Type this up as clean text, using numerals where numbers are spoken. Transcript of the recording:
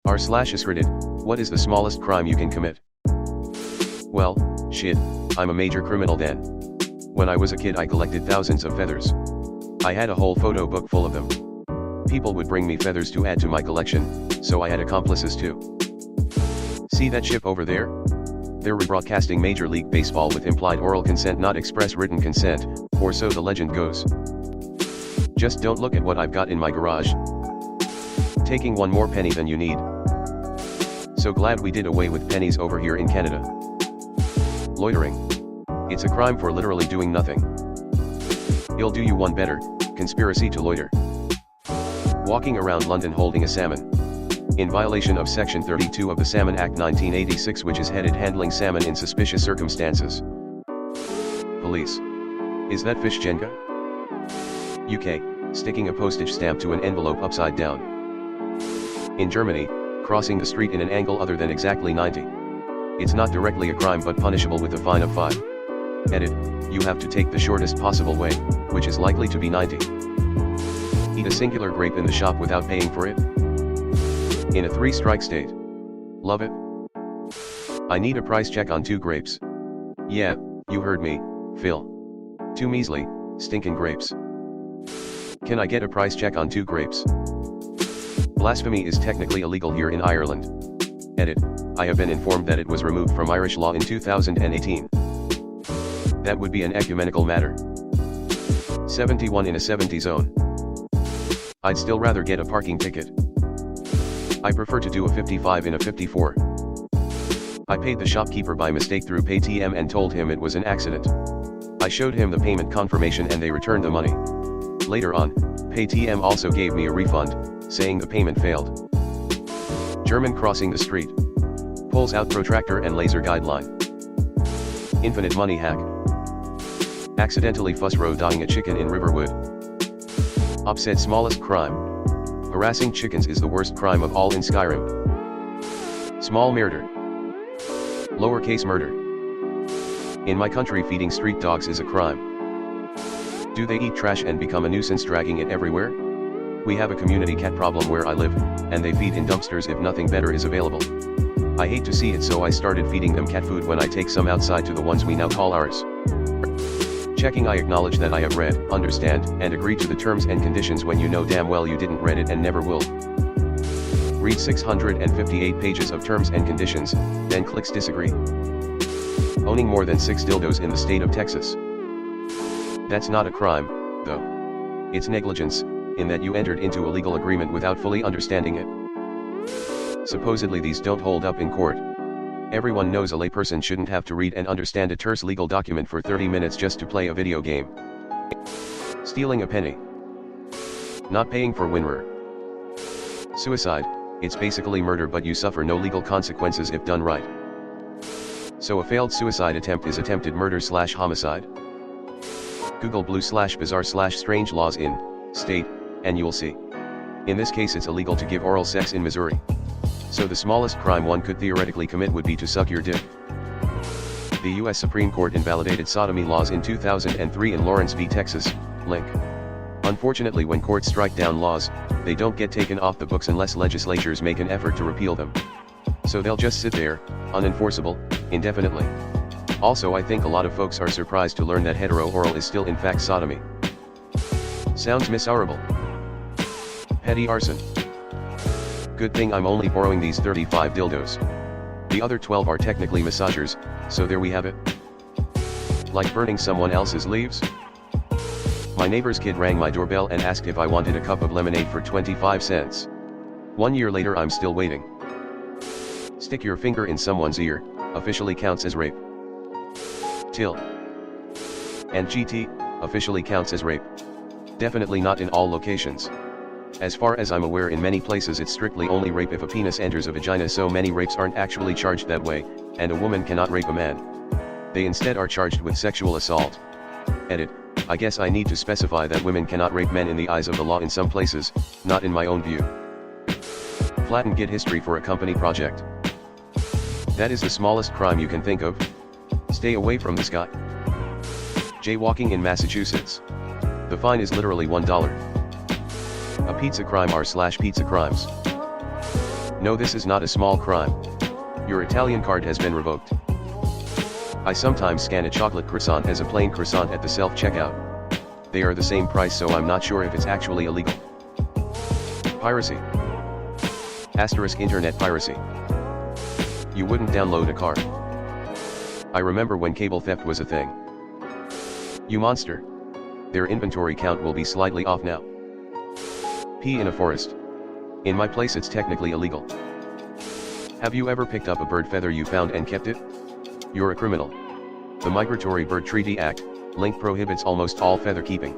r/askreddit, what is the smallest crime you can commit? Well, shit, I'm a major criminal then. When I was a kid I collected thousands of feathers. I had a whole photo book full of them. People would bring me feathers to add to my collection, so I had accomplices too. See that ship over there? They're rebroadcasting Major League Baseball with implied oral consent, not express written consent, or so the legend goes. Just don't look at what I've got in my garage. Taking one more penny than you need. So glad we did away with pennies over here in Canada. Loitering. It's a crime for literally doing nothing. I'll do you one better, conspiracy to loiter. Walking around London holding a salmon. In violation of Section 32 of the Salmon Act 1986, which is headed Handling Salmon in Suspicious Circumstances. Police. Is that fish Jenga? UK, sticking a postage stamp to an envelope upside down. In Germany, crossing the street in an angle other than exactly 90. It's not directly a crime but punishable with a fine of 5. Edit, you have to take the shortest possible way, which is likely to be 90. Eat a singular grape in the shop without paying for it? In a 3-strike state. Love it? I need a price check on 2 grapes. Yeah, you heard me, Phil. 2 measly, stinking grapes. Can I get a price check on 2 grapes? Blasphemy is technically illegal here in Ireland. Edit, I have been informed that it was removed from Irish law in 2018. That would be an ecumenical matter. 71 in a 70 zone. I'd still rather get a parking ticket. I prefer to do a 55 in a 54. I paid the shopkeeper by mistake through Paytm and told him it was an accident. I showed him the payment confirmation and they returned the money. Later on, Paytm also gave me a refund, saying the payment failed. German crossing the street. Pulls out protractor and laser guideline. Infinite money hack. Accidentally fuss row dying a chicken in Riverwood. Upset smallest crime. Harassing chickens is the worst crime of all in Skyrim. Small murder. Lowercase murder. In my country feeding street dogs is a crime. Do they eat trash and become a nuisance dragging it everywhere? We have a community cat problem where I live, and they feed in dumpsters if nothing better is available. I hate to see it, so I started feeding them cat food when I take some outside to the ones we now call ours. Checking, I acknowledge that I have read, understand, and agree to the terms and conditions when you know damn well you didn't read it and never will. Read 658 pages of terms and conditions, then clicks disagree. Owning more than 6 dildos in the state of Texas. That's not a crime, though. It's negligence, in that you entered into a legal agreement without fully understanding it. Supposedly these don't hold up in court. Everyone knows a layperson shouldn't have to read and understand a terse legal document for 30 minutes just to play a video game. Stealing a penny. Not paying for WinRAR. Suicide, it's basically murder but you suffer no legal consequences if done right. So a failed suicide attempt is attempted murder/homicide. Google blue/bizarre/strange laws in state, and you'll see. In this case it's illegal to give oral sex in Missouri. So the smallest crime one could theoretically commit would be to suck your dick. The US Supreme Court invalidated sodomy laws in 2003 in Lawrence v. Texas, link. Unfortunately, when courts strike down laws, they don't get taken off the books unless legislatures make an effort to repeal them. So they'll just sit there, unenforceable, indefinitely. Also, I think a lot of folks are surprised to learn that hetero-oral is still in fact sodomy. Sounds miserable. Petty arson. Good thing I'm only borrowing these 35 dildos. The other 12 are technically massagers, so there we have it. Like burning someone else's leaves? My neighbor's kid rang my doorbell and asked if I wanted a cup of lemonade for 25 cents. 1 year later I'm still waiting. Stick your finger in someone's ear, officially counts as rape. Till. And GT, officially counts as rape. Definitely not in all locations. As far as I'm aware, in many places it's strictly only rape if a penis enters a vagina, so many rapes aren't actually charged that way, and a woman cannot rape a man. They instead are charged with sexual assault. Edit, I guess I need to specify that women cannot rape men in the eyes of the law in some places, not in my own view. Flatten git history for a company project. That is the smallest crime you can think of. Stay away from this guy. Jaywalking in Massachusetts. The fine is literally $1. A pizza crime r/pizza crimes. No, this is not a small crime. Your Italian card has been revoked. I sometimes scan a chocolate croissant as a plain croissant at the self-checkout. They are the same price, so I'm not sure if it's actually illegal. Piracy. Asterisk internet piracy. You wouldn't download a card. I remember when cable theft was a thing. You monster. Their inventory count will be slightly off now. Pee in a forest. In my place it's technically illegal. Have you ever picked up a bird feather you found and kept it? You're a criminal. The Migratory Bird Treaty Act, link prohibits almost all feather keeping.